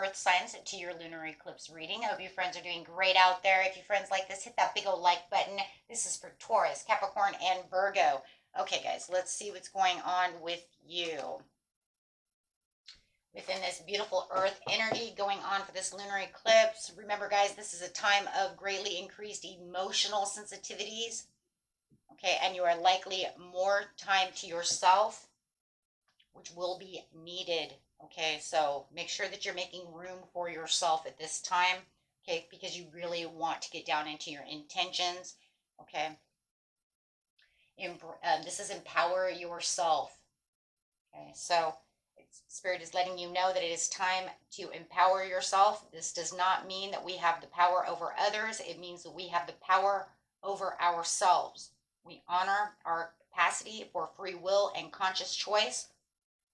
earth signs to your lunar eclipse reading. I hope you friends are doing great out there. If you friends like this, hit that big old like button. This is for Taurus, Capricorn, and Virgo. Okay, guys, let's see what's going on with you. Within this beautiful earth energy going on for this lunar eclipse. Remember, guys, this is a time of greatly increased emotional sensitivities. Okay, and you are likely more time to yourself, which will be needed. Okay, so make sure that you're making room for yourself at this time, okay, because you really want to get down into your intentions, okay. This is empower yourself, okay, so Spirit is letting you know that it is time to empower yourself. This does not mean that we have the power over others. It means that we have the power over ourselves. We honor our capacity for free will and conscious choice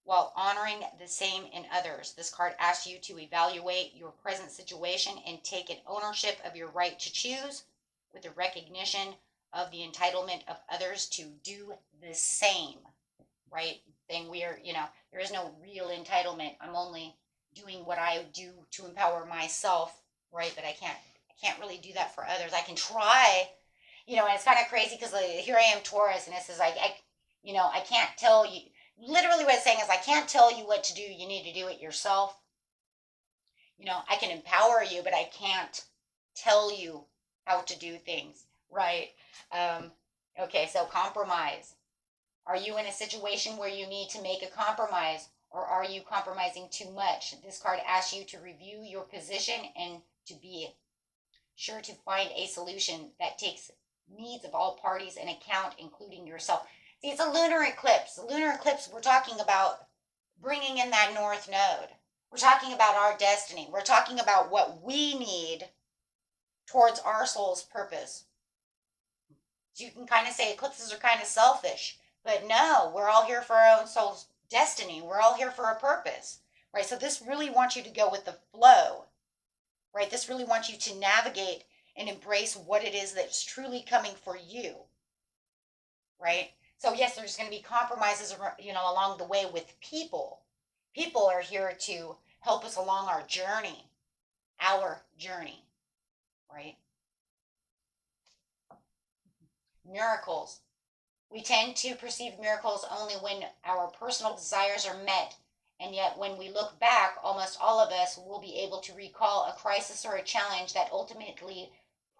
while honoring the same in others. This card asks you to evaluate your present situation and take an ownership of your right to choose with the recognition of the entitlement of others to do the same, right? Thing we are, there is no real entitlement. I'm only doing what I do to empower myself, right? But I can't really do that for others. I can try, and it's kind of crazy because here I am Taurus, and it says I can't tell you. Literally what it's saying is I can't tell you what to do. You need to do it yourself. I can empower you, but I can't tell you how to do things, right? Okay, so compromise. Are you in a situation where you need to make a compromise, or are you compromising too much? This card asks you to review your position and to be sure to find a solution that takes needs of all parties in account, including yourself. See, it's a lunar eclipse. The lunar eclipse, we're talking about bringing in that north node. We're talking about our destiny. We're talking about what we need towards our soul's purpose. So you can kind of say eclipses are kind of selfish. But no, we're all here for our own soul's destiny. We're all here for a purpose, right? So this really wants you to go with the flow, right? This really wants you to navigate and embrace what it is that's truly coming for you, right? So yes, there's going to be compromises, along the way with people. People are here to help us along our journey, right? Miracles. We tend to perceive miracles only when our personal desires are met, and yet when we look back, almost all of us will be able to recall a crisis or a challenge that ultimately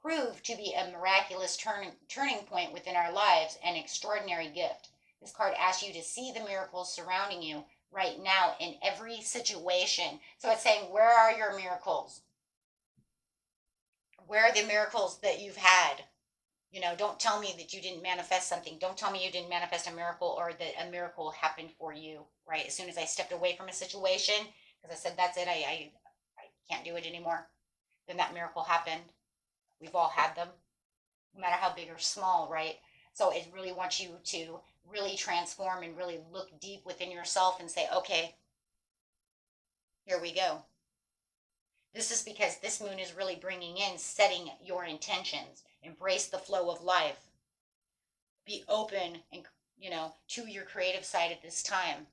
proved to be a miraculous turning point within our lives, an extraordinary gift. This card asks you to see the miracles surrounding you right now in every situation. So it's saying, where are your miracles? Where are the miracles that you've had? Don't tell me that you didn't manifest something. Don't tell me you didn't manifest a miracle or that a miracle happened for you, right? As soon as I stepped away from a situation, because I said, that's it, I can't do it anymore, then that miracle happened. We've all had them, no matter how big or small, right? So it really wants you to really transform and really look deep within yourself and say, okay, here we go. This is because this moon is really bringing in, setting your intentions. Embrace the flow of life. Be open and, to your creative side at this time.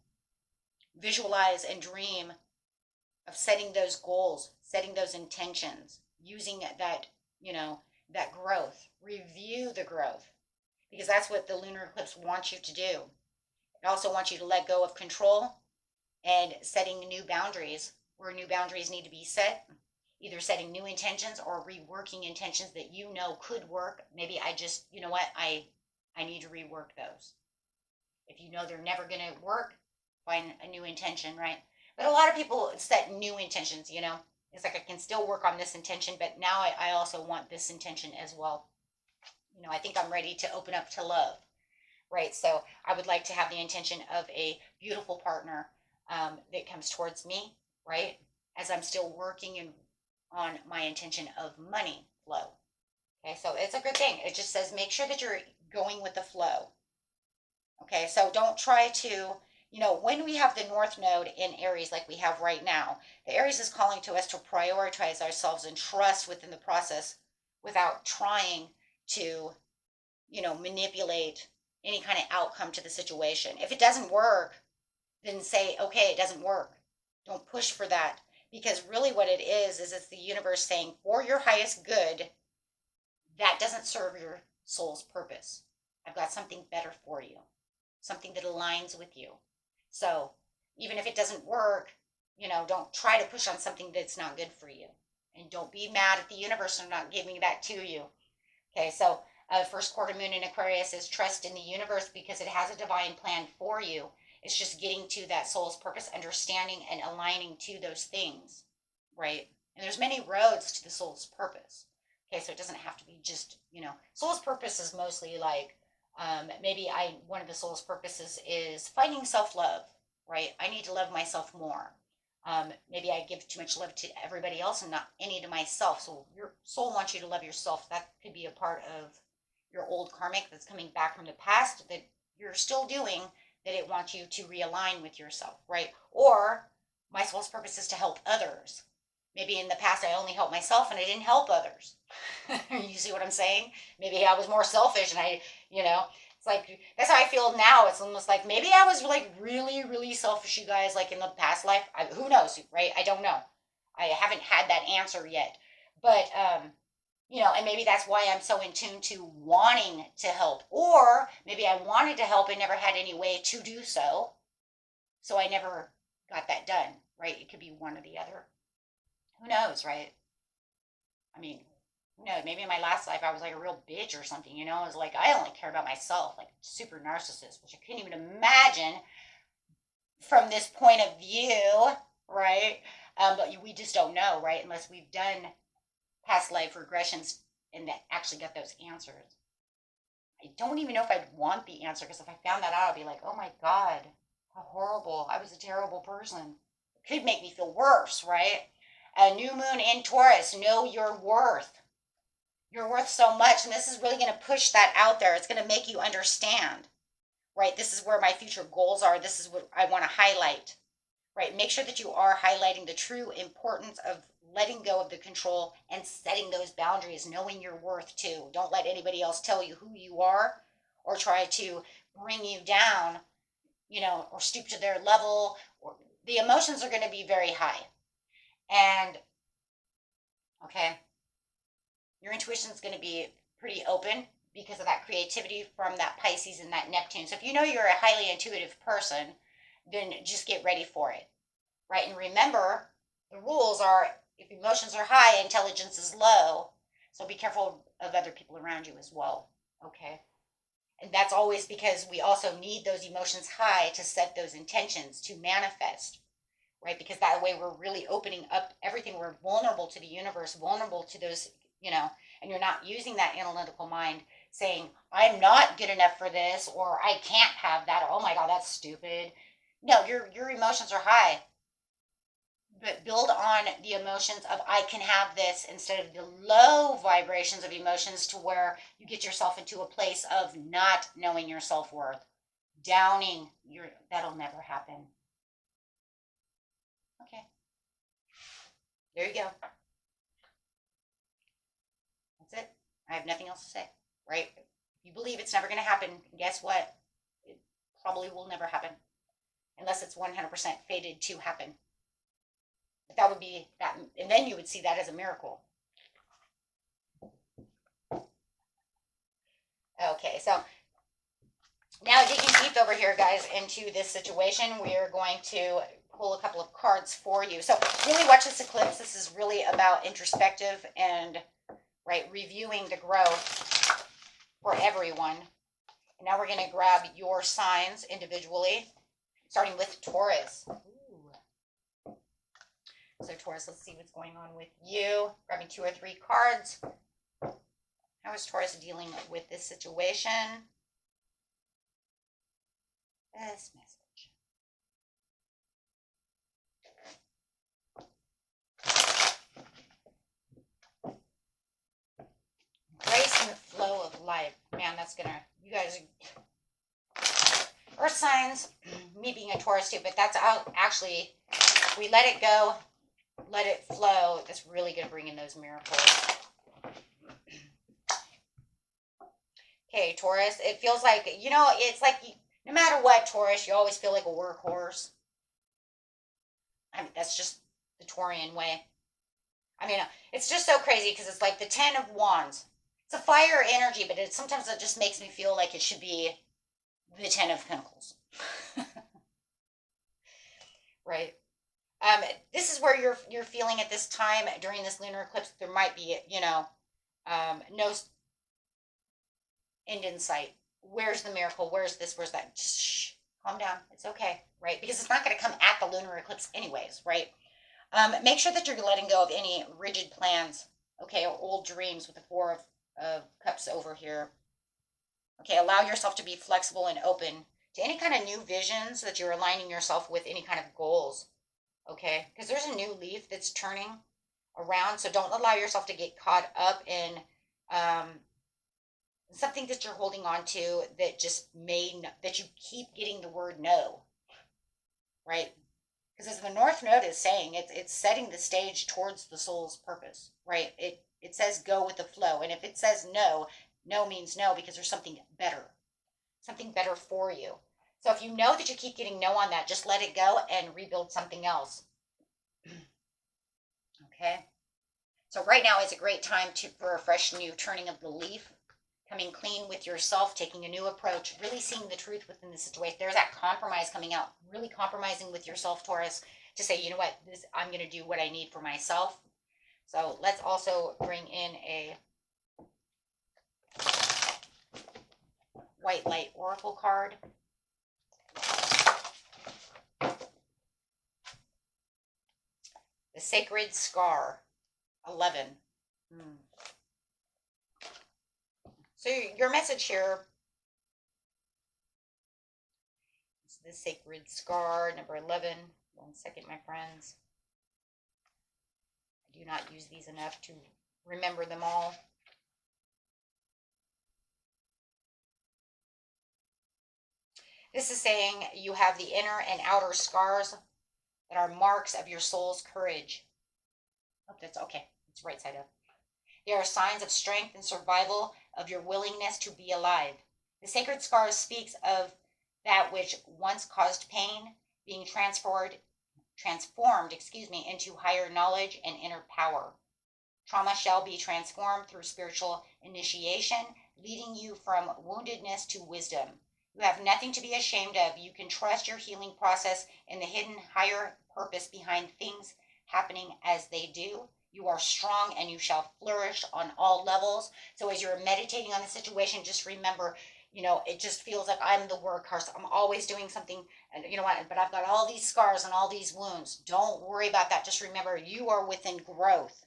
Visualize and dream of setting those goals, setting those intentions, using that, that growth. Review the growth, because that's what the lunar eclipse wants you to do. It also wants you to let go of control and setting new boundaries where new boundaries need to be set, either setting new intentions or reworking intentions that could work. Maybe I just, I need to rework those. If they're never going to work, find a new intention, right? But a lot of people set new intentions, It's like I can still work on this intention, but now I also want this intention as well. I think I'm ready to open up to love, right? So I would like to have the intention of a beautiful partner that comes towards me, right? As I'm still working on my intention of money flow. Okay, so it's a good thing. It just says make sure that you're going with the flow. Okay, so don't try to, when we have the North Node in Aries like we have right now, the Aries is calling to us to prioritize ourselves and trust within the process without trying to, manipulate any kind of outcome to the situation. If it doesn't work, then say, okay, it doesn't work. Don't push for that, Because really what it is it's the universe saying, for your highest good, that doesn't serve your soul's purpose. I've got something better for you, something that aligns with you. So even if it doesn't work, don't try to push on something that's not good for you. And don't be mad at the universe for not giving that to you. Okay, so first quarter moon in Aquarius is trust in the universe because it has a divine plan for you. It's just getting to that soul's purpose, understanding and aligning to those things, right? And there's many roads to the soul's purpose. Okay, so it doesn't have to be just, soul's purpose is mostly like, maybe one of the soul's purposes is finding self-love, right? I need to love myself more. Maybe I give too much love to everybody else and not any to myself. So your soul wants you to love yourself. That could be a part of your old karmic that's coming back from the past that you're still doing, that it wants you to realign with yourself, right? Or my soul's purpose is to help others. Maybe in the past I only helped myself and I didn't help others. You see what I'm saying? Maybe I was more selfish and it's like, that's how I feel now. It's almost like maybe I was like really, really selfish, you guys, like in the past life. Who knows, right? I don't know. I haven't had that answer yet. But, and maybe that's why I'm so in tune to wanting to help. Or maybe I wanted to help and never had any way to do so. So I never got that done, right? It could be one or the other. Who knows, right? I mean, who knows? Maybe in my last life I was like a real bitch or something, I was like, I only care about myself, like super narcissist, which I couldn't even imagine from this point of view, right? But we just don't know, right? Unless we've done past life regressions and that actually got those answers. I don't even know if I'd want the answer, because if I found that out, I'd be like, oh my God, how horrible. I was a terrible person. It could make me feel worse, right? A new moon in Taurus, know your worth. You're worth so much, and this is really going to push that out there. It's going to make you understand, right? This is where my future goals are. This is what I want to highlight, right? Make sure that you are highlighting the true importance of letting go of the control and setting those boundaries, knowing your worth too. Don't let anybody else tell you who you are or try to bring you down, or stoop to their level. Or the emotions are going to be very high. And, okay, your intuition is going to be pretty open because of that creativity from that Pisces and that Neptune. So if you know you're a highly intuitive person, then just get ready for it, right? And remember, the rules are, if emotions are high, intelligence is low. So be careful of other people around you as well, okay? And that's always because we also need those emotions high to set those intentions, to manifest, right? Because that way we're really opening up everything. We're vulnerable to the universe, vulnerable to those, and you're not using that analytical mind saying, I'm not good enough for this, or I can't have that, or oh my God, that's stupid. No, your emotions are high. But build on the emotions of I can have this instead of the low vibrations of emotions, to where you get yourself into a place of not knowing your self-worth, downing that'll never happen. Okay. There you go. That's it. I have nothing else to say, right? If you believe it's never going to happen, guess what? It probably will never happen unless it's 100% fated to happen. But that would be that, and then you would see that as a miracle. Okay, so now digging deep over here, guys, into this situation, we are going to pull a couple of cards for you. So really watch this eclipse. This is really about introspective and, right, reviewing the growth for everyone. And now we're going to grab your signs individually, starting with Taurus. So Taurus, let's see what's going on with you. Grabbing 2 or 3 cards. How is Taurus dealing with this situation? This message. Grace and the flow of life. Man, that's gonna, you guys are, earth signs, me being a Taurus too, but that's out, actually, we let it go, let it flow. That's really going to bring in those miracles. Okay, Taurus, it feels like, it's like no matter what, Taurus, you always feel like a workhorse. I mean, that's just the the Taurian way. I mean, it's just so crazy because it's like the Ten of Wands. It's a fire energy, but sometimes it just makes me feel like it should be the Ten of Pentacles. Right. This is where you're feeling at this time during this lunar eclipse. There might be, no end in sight. Where's the miracle? Where's this? Where's that? Just shh, calm down. It's okay, right? Because it's not going to come at the lunar eclipse anyways, right? Make sure that you're letting go of any rigid plans, okay, or old dreams with the Four of Cups over here. Okay, allow yourself to be flexible and open to any kind of new visions that you're aligning yourself with any kind of goals, okay? Because there's a new leaf that's turning around, so don't allow yourself to get caught up in something that you're holding on to that just that you keep getting the word no, right? Because as the North Node is saying, it's setting the stage towards the soul's purpose, right? It says go with the flow, and if it says no, no means no because there's something better for you. So if you know that you keep getting no on that, just let it go and rebuild something else. Okay. So right now is a great time for a fresh new turning of the leaf, coming clean with yourself, taking a new approach, really seeing the truth within the situation. There's that compromise coming out, really compromising with yourself, Taurus, to say, you know what, I'm going to do what I need for myself. So let's also bring in a white light oracle card. The Sacred Scar, 11. So your message here is the Sacred Scar, number 11. 1 second, my friends. I do not use these enough to remember them all. This is saying you have the inner and outer scars that are marks of your soul's courage. Oh, that's okay. It's right side up. They are signs of strength and survival of your willingness to be alive. The sacred scar speaks of that which once caused pain being transformed, into higher knowledge and inner power. Trauma shall be transformed through spiritual initiation, leading you from woundedness to wisdom. You have nothing to be ashamed of. You can trust your healing process and the hidden higher purpose behind things happening as they do. You are strong and you shall flourish on all levels. So as you're meditating on the situation, just remember, it just feels like I'm the workhorse. I'm always doing something, and you know what? But I've got all these scars and all these wounds. Don't worry about that. Just remember, you are within growth.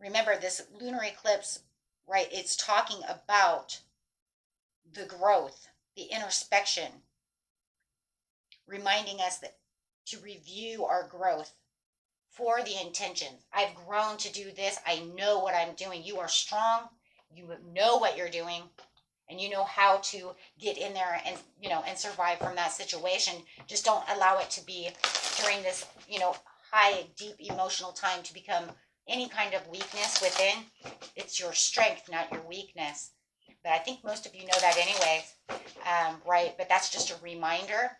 Remember, this lunar eclipse, right? It's talking about the growth, the introspection, reminding us that to review our growth for the intentions. I've grown to do this. I know what I'm doing. You are strong. You know what you're doing, and you know how to get in there and and survive from that situation. Just don't allow it to be during this high, deep emotional time to become any kind of weakness within. It's your strength, not your weakness. But I think most of you know that anyway, right? But that's just a reminder.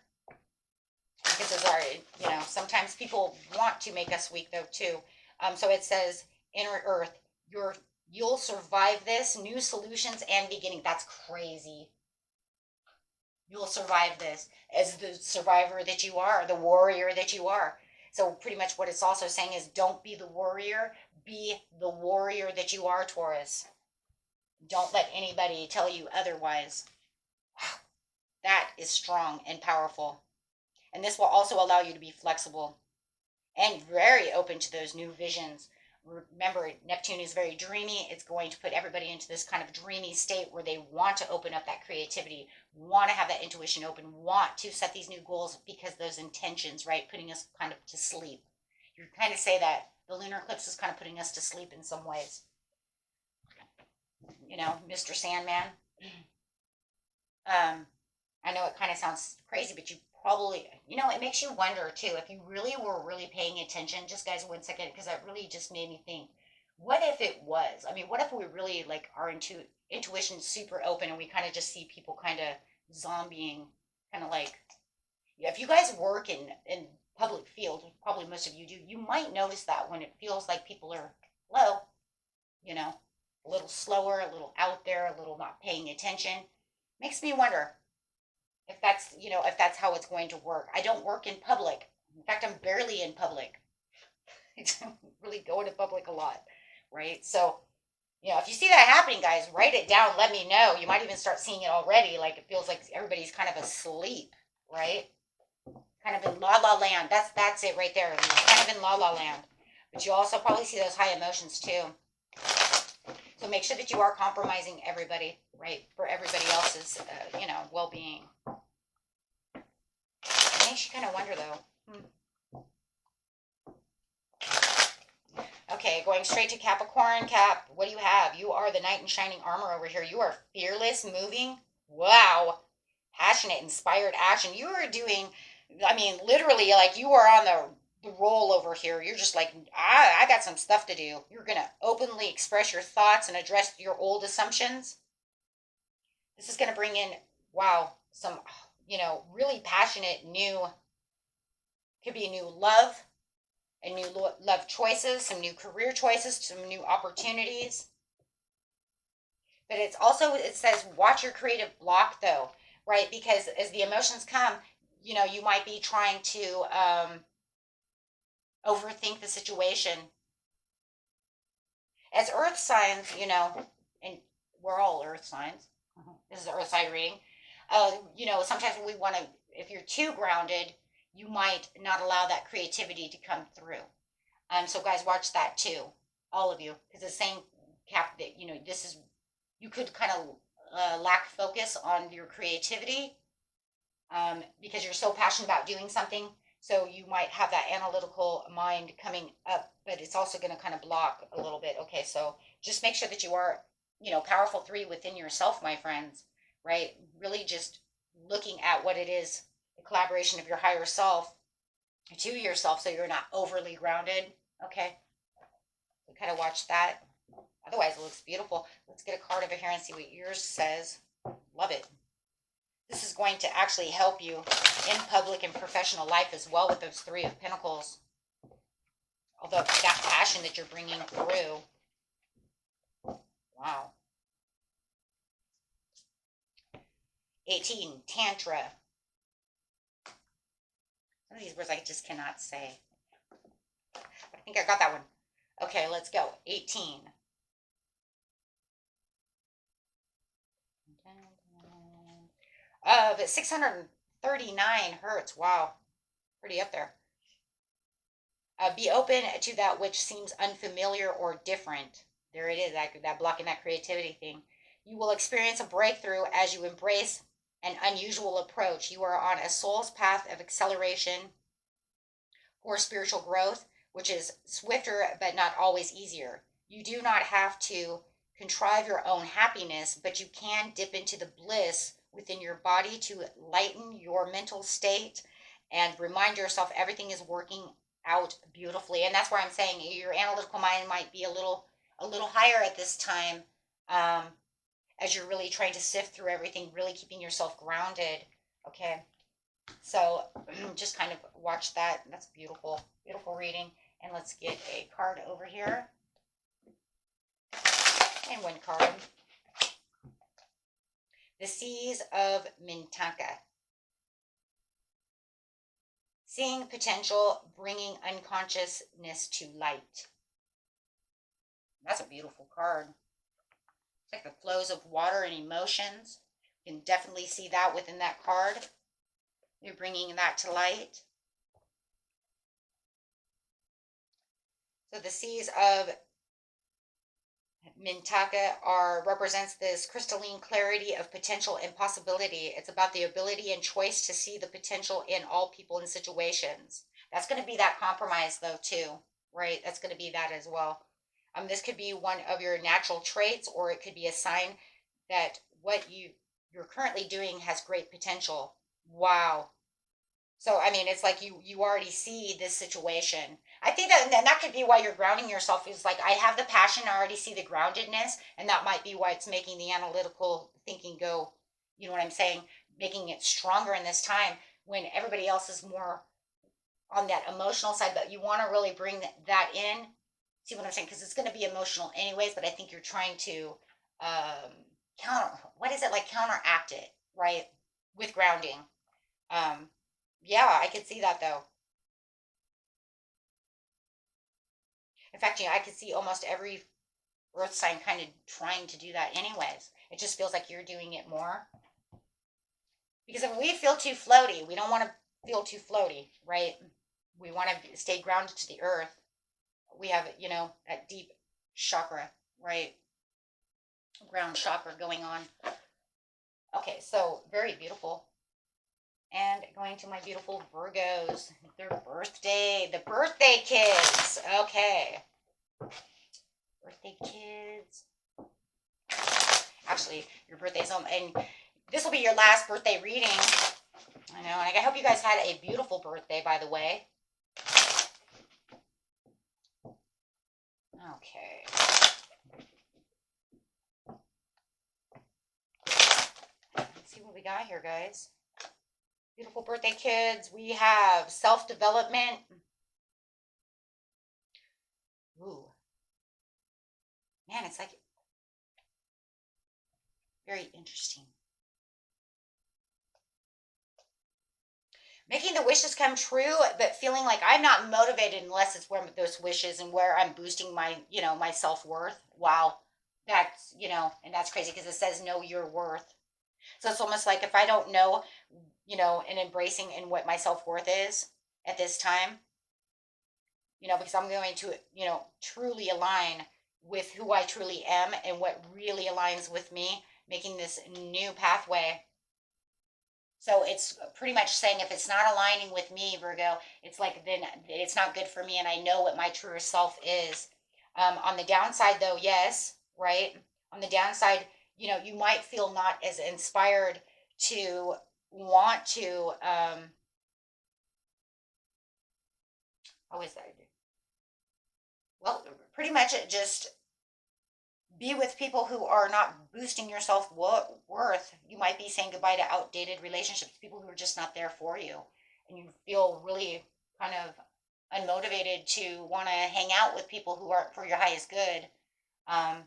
Because those are, sometimes people want to make us weak though too. So it says, inner earth, you'll survive this, new solutions and beginning. That's crazy. You'll survive this as the survivor that you are, the warrior that you are. So pretty much what it's also saying is don't be the warrior, be the warrior that you are, Taurus. Don't let anybody tell you otherwise. Wow, that is strong and powerful. And this will also allow you to be flexible and very open to those new visions. Remember, Neptune is very dreamy. It's going to put everybody into this kind of dreamy state where they want to open up that creativity, want to have that intuition open, want to set these new goals because those intentions, right, putting us kind of to sleep. You kind of say that the lunar eclipse is kind of putting us to sleep in some ways. Mr. Sandman. I know it kind of sounds crazy, but you probably, it makes you wonder too, if you really were really paying attention, just guys, 1 second, because that really just made me think, what if it was? I mean, what if we really like our intuition super open and we kind of just see people kind of zombieing, kind of like, if you guys work in public field, probably most of you do, you might notice that when it feels like people are low, you know, a little slower, a little out there, a little not paying attention. Makes me wonder if that's, if that's how it's going to work. I don't work in public. In fact, I'm barely in public. I don't really go into public a lot, right? So, if you see that happening, guys, write it down. Let me know. You might even start seeing it already. Like it feels like everybody's kind of asleep, right? Kind of in la la land. That's it right there. You're kind of in la la land. But you also probably see those high emotions too. So make sure that you are compromising everybody, right? For everybody else's, well-being. It makes you kind of wonder though. Okay, going straight to Capricorn. Cap, what do you have? You are the knight in shining armor over here. You are fearless, moving. Wow. Passionate, inspired action. You are doing, literally, like you are on the roll over here. You're just like, I got some stuff to do. You're going to openly express your thoughts and address your old assumptions. This is going to bring in, wow, some, really passionate new, could be new love and new love choices, some new career choices, some new opportunities. But it's also, it says, watch your creative block though, right? Because as the emotions come, you might be trying to overthink the situation. As earth signs, and we're all earth signs. This is an earth sign reading. Sometimes when we want to, if you're too grounded, you might not allow that creativity to come through. So guys, watch that too, all of you, because the same cap that this is, you could kind of lack focus on your creativity because you're so passionate about doing something. So you might have that analytical mind coming up, but it's also going to kind of block a little bit. Okay, so just make sure that you are, powerful 3 within yourself, my friends, right? Really just looking at what it is, the collaboration of your higher self to yourself, so you're not overly grounded. Okay, so kind of watch that. Otherwise, it looks beautiful. Let's get a card over here and see what yours says. Love it. This is going to actually help you in public and professional life as well with those 3 of Pentacles. Although that passion that you're bringing through. Wow. 18, Tantra. Some of these words I just cannot say. I think I got that one. Okay, let's go. 18. But 639 hertz. Wow. Pretty up there. Be open to that which seems unfamiliar or different. There it is, that blocking that creativity thing. You will experience a breakthrough as you embrace an unusual approach. You are on a soul's path of acceleration for spiritual growth, which is swifter but not always easier. You do not have to contrive your own happiness, but you can dip into the bliss within your body to lighten your mental state and remind yourself everything is working out beautifully. And that's where I'm saying your analytical mind might be a little higher at this time, as you're really trying to sift through everything, really keeping yourself grounded. Okay, so just kind of watch that. That's beautiful, beautiful reading. And let's get a card over here, and one card. The Seas of Mintaka. Seeing potential, bringing unconsciousness to light. That's a beautiful card. It's like the flows of water and emotions. You can definitely see that within that card. You're bringing that to light. So the Seas of Mintaka represents this crystalline clarity of potential and possibility. It's about the ability and choice to see the potential in all people and situations. That's going to be that compromise though too, right? That's going to be that as well. This could be one of your natural traits, or it could be a sign that what you're currently doing has great potential. Wow. So, it's like you already see this situation. I think that could be why you're grounding yourself, is like, I have the passion, I already see the groundedness, and that might be why it's making the analytical thinking go, you know what I'm saying, making it stronger in this time when everybody else is more on that emotional side, but you want to really bring that in. See what I'm saying? Because it's going to be emotional anyways, but I think you're trying to um, what is it, like counteract it, right? With grounding. Um, yeah, I could see that though. In fact, I could see almost every earth sign kind of trying to do that anyways. It just feels like you're doing it more. Because if we feel too floaty, we don't want to feel too floaty, right? We want to stay grounded to the earth. We have, that deep chakra, right? Ground chakra going on. Okay, so very beautiful. And going to my beautiful Virgos, their birthday, the birthday kids. Okay. Birthday kids. Actually, your birthday's on, and this will be your last birthday reading. I know, and I hope you guys had a beautiful birthday, by the way. Okay. Let's see what we got here, guys. Beautiful birthday kids. We have self-development. Ooh. Man, it's like very interesting. Making the wishes come true, but feeling like I'm not motivated unless it's where those wishes and where I'm boosting my, my self-worth. Wow. That's, and that's crazy because it says know your worth. So it's almost like if I don't know, and embracing in what my self-worth is at this time, because I'm going to, truly align with who I truly am and what really aligns with me, making this new pathway. So it's pretty much saying if it's not aligning with me, Virgo, it's like then it's not good for me, and I know what my truer self is. On the downside, though, yes, right? On the downside, you might feel not as inspired to want to. How is that? Well, pretty much it just be with people who are not boosting your self worth. You might be saying goodbye to outdated relationships, people who are just not there for you, and you feel really kind of unmotivated to want to hang out with people who aren't for your highest good. Um,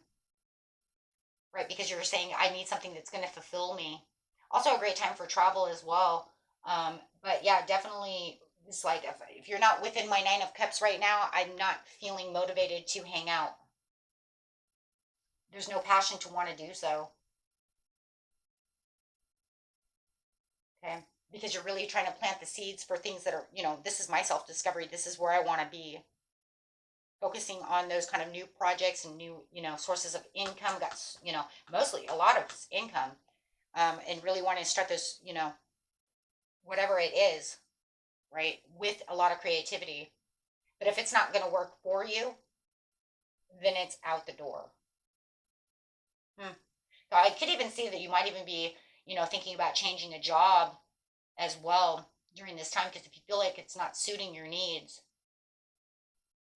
right, because you're saying I need something that's going to fulfill me. Also, a great time for travel as well. But yeah, definitely. It's like if you're not within my Nine of Cups right now, I'm not feeling motivated to hang out. There's no passion to want to do so. Okay. Because you're really trying to plant the seeds for things that are, this is my self discovery. This is where I want to be. Focusing on those kind of new projects and new, sources of income. Got, mostly a lot of income. And really wanting to start this, whatever it is, right, with a lot of creativity. But if it's not going to work for you, then it's out the door. Hmm. So I could even see that you might even be, thinking about changing a job as well during this time, because if you feel like it's not suiting your needs,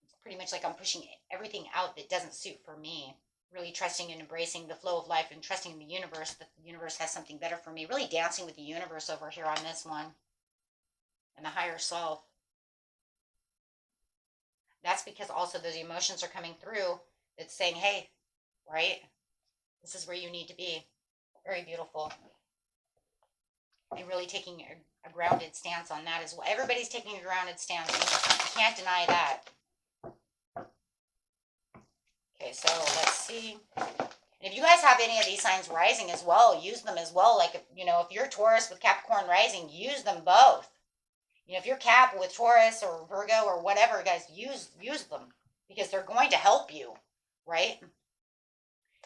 it's pretty much like I'm pushing everything out that doesn't suit for me. Really trusting and embracing the flow of life and trusting the universe that the universe has something better for me. Really dancing with the universe over here on this one and the higher self. That's because also those emotions are coming through. It's saying, hey, right? This is where you need to be. Very beautiful. And really taking a grounded stance on that as well. Everybody's taking a grounded stance. You can't deny that. Okay, so let's see. If you guys have any of these signs rising as well, use them as well. Like, if you're Taurus with Capricorn rising, use them both. If you're Cap with Taurus or Virgo or whatever, guys, use them because they're going to help you, right?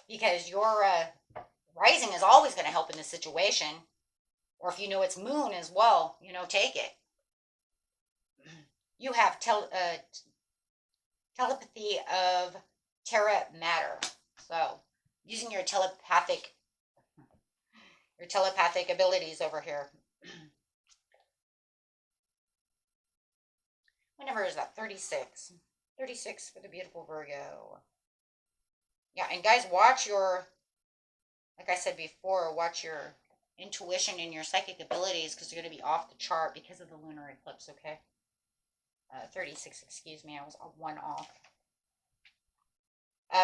Because your rising is always going to help in this situation. Or if you know it's moon as well, take it. You have telepathy of Terra matter. So using your telepathic abilities over here. What number is that? 36. 36 for the beautiful Virgo. Yeah, and guys, watch your, like I said before, watch your intuition and your psychic abilities because they're going to be off the chart because of the lunar eclipse, okay? 36, excuse me, I was one off.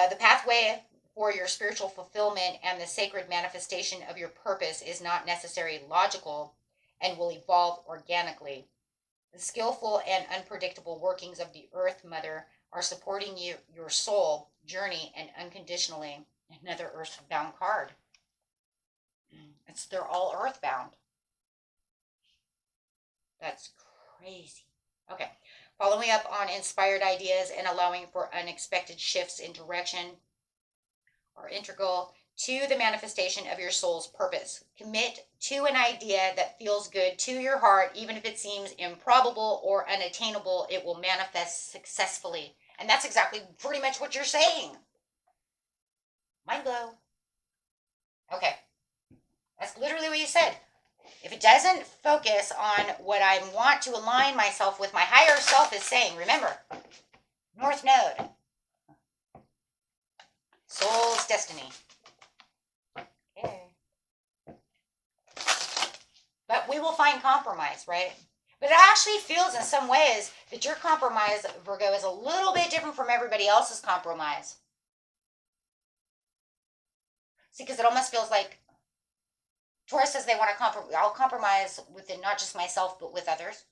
The pathway for your spiritual fulfillment and the sacred manifestation of your purpose is not necessarily logical and will evolve organically. The skillful and unpredictable workings of the Earth Mother are supporting you, your soul journey, and unconditionally. Another earthbound card. They're all earthbound. That's crazy. Okay. Following up on inspired ideas and allowing for unexpected shifts in direction are integral to the manifestation of your soul's purpose. Commit to an idea that feels good to your heart, even if it seems improbable or unattainable, it will manifest successfully. And that's exactly pretty much what you're saying. Mind blow. Okay. That's literally what you said. If it doesn't focus on what I want to align myself with, my higher self is saying, remember, North Node, soul's destiny. Okay. But we will find compromise, right? But it actually feels in some ways that your compromise, Virgo, is a little bit different from everybody else's compromise. See, because it almost feels like Taurus says they want to compromise. I'll compromise within not just myself, but with others.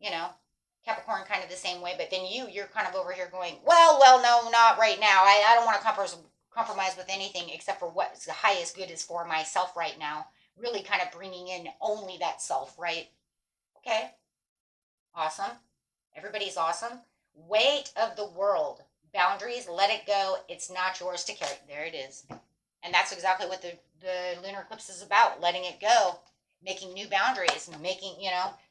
You know, Capricorn kind of the same way. But then you're kind of over here going, well, no, not right now. I don't want to compromise with anything except for what's the highest good is for myself right now. Really kind of bringing in only that self, right? Okay. Awesome. Everybody's awesome. Weight of the world. Boundaries, let it go. It's not yours to carry. There it is. And that's exactly what the lunar eclipse is about, letting it go, making new boundaries,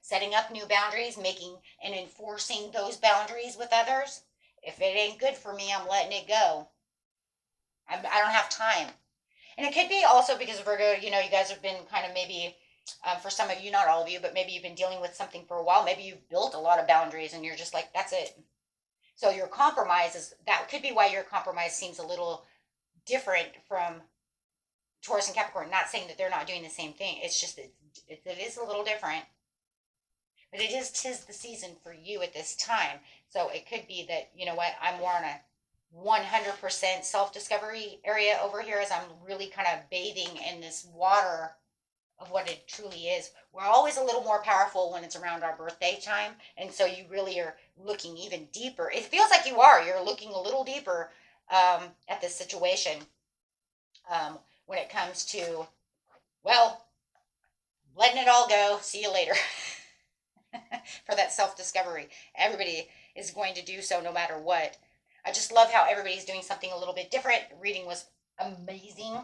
setting up new boundaries, making and enforcing those boundaries with others. If it ain't good for me, I'm letting it go. I don't have time. And it could be also because Virgo, you guys have been kind of maybe, for some of you, not all of you, but maybe you've been dealing with something for a while. Maybe you've built a lot of boundaries and you're just like, that's it. So your compromise that could be why your compromise seems a little different from Taurus and Capricorn. Not saying that they're not doing the same thing. It's just that it is a little different. But tis the season for you at this time. So it could be that, you know what, I'm more on a 100% self-discovery area over here as I'm really kind of bathing in this water of what it truly is. We're always a little more powerful when it's around our birthday time. And so you really are looking even deeper. It feels like you are. You're looking a little deeper at this situation when it comes to, well, letting it all go. See you later. For that self-discovery. Everybody is going to do so no matter what. I just love how everybody's doing something a little bit different. The reading was amazing.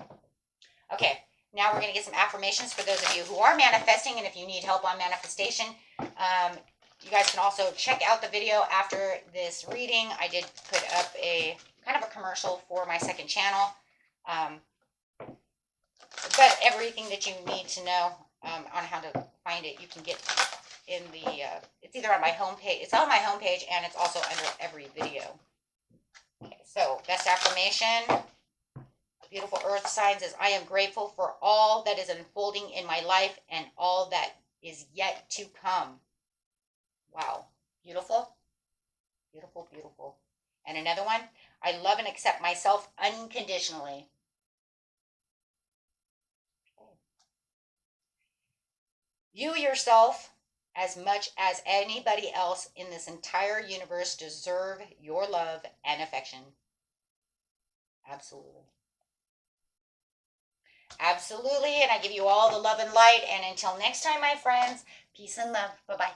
Okay, now we're going to get some affirmations for those of you who are manifesting, and if you need help on manifestation, you guys can also check out the video after this reading. I did put up a kind of a commercial for my second channel. But everything that you need to know on how to find it, you can get in the, it's either on my homepage, it's on my homepage, and it's also under every video. Okay, so best affirmation, beautiful earth signs, is I am grateful for all that is unfolding in my life and all that is yet to come. Wow, beautiful, beautiful, beautiful. And another one, I love and accept myself unconditionally. You yourself, as much as anybody else in this entire universe, deserve your love and affection. Absolutely. Absolutely. And I give you all the love and light. And until next time, my friends, peace and love. Bye-bye.